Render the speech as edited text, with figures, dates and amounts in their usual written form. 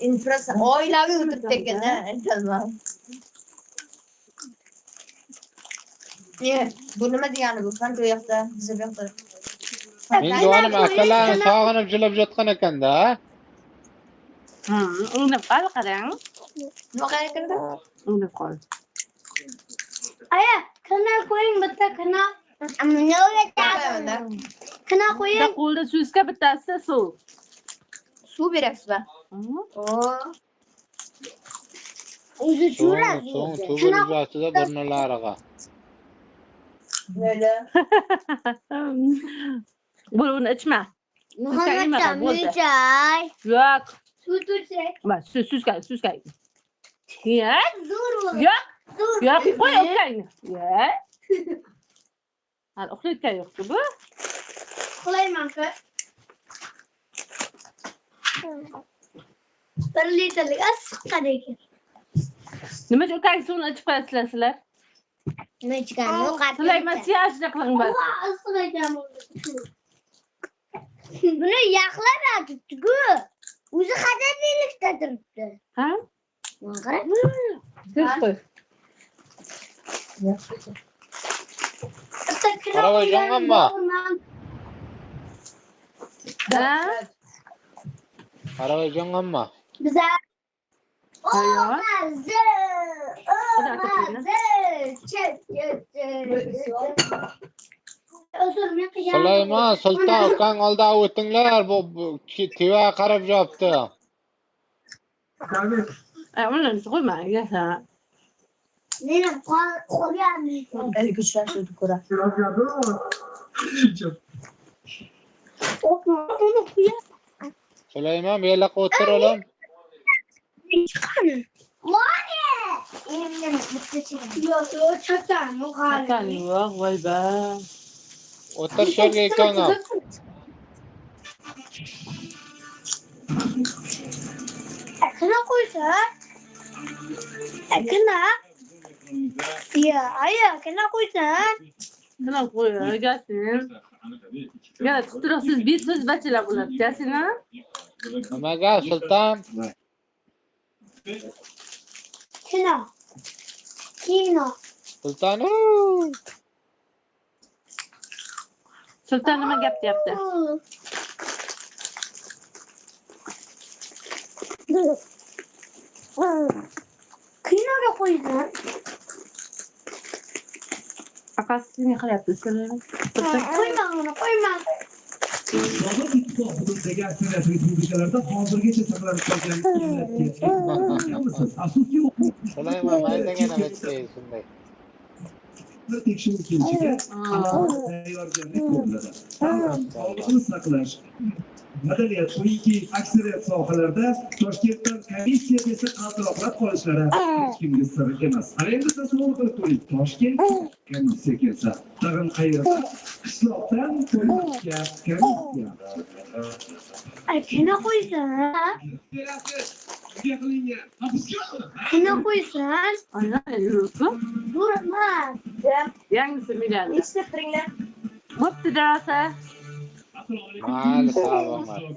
Oilaviy o'tiribdi ekan-da, aytolmam. Bu nima degani bu? Qancha u yoqda, biz bu yoqda. Men jonim akalarni sog'inib jilib yotgan ekan-da. O'ynab qol qarang. Nima qilgan ekanda? O'ynab qol. Aya, kanal qo'ying bitta kanal. Nima o'ylayapsiz? Kanal qo'ying. Bitta qo'lda suzka, bittasi suv. Suv beryapsizmi? O'zi So'ng tug'ilib yotdi-da burnilariga. Böyle. Bunu ichma. Muhammadjon, mücay. Yo'q. Suv tursak. Bas, suzka. Yo'q. Zo'r bo'ladi. Yo'q. Yo'q, qo'y o'qayni. Yo'q. Hali uxlayotgan yo'q-ku bu. Uxlayman-ku. 1 litrlik issiqqan ekan. Nima uchun o'kang suvni ichib qo'yasizlar sizlar? Nima ichganni o'qatib. Sulayman siyosatga qiling bas. Issiq ekan bu. Buni yaxlatibdi-ku. O'zi xajatlikda turibdi. Ha? Mana qarang. Siz qo'y. Qaravajonganmi? Ha? Qaravajonganmi? Biza Hayır. Sulayman, Sulton ukang oldiga o'tinglar. Bu tiva qarab yopti. Uni qo'yma, yasa. Neni qolgan. Güçlendirdi ko'ra. Uni qo'yib. Sulayman, bu yerga o'tir oğlum. Mane! Yo'q, chakdan, Qani yo'q, voy ba. O'tir sherga ikkoving. Kana qo'ysa? Kana? Aya, kana qo'ysa? Nima qo'y, gasin. Ya, turasiz bir so'z bachalar bo'ladi, jasina. Nimaga Sulton? Kino. Sulton. Sulton nima gap deyapti? Kinoga qo'ysa? Akasi ne qilyapti sizlar? Qo'yma. Davlat ittifoqidagi aksariyat respublikalarda hozirgacha saqlanib qolgan asosiy Sulayman, maydagina bitdi shunday. tekshiruv kelishiga tayyorgarlik ko'riladi. Sog'liqni saqlash, madaniyat, qo'yinki aksariyat sohalarda Toshkentdan komissiya desa qaltiroqlab qolishlari hech kimga sir emas. Ana endi tasavvur qilib ko'ring, Toshkent komissiya kelsa, tag'in qayerda? Qishloqdan qo'yishga komissiya. Kino qo'ysa? Kino qo'ysan? Ana, yuribdi. Durmas. Yangisi miladi. İşte turinglar. Bo'pti, darasa. Mayli, sog' bo'ling.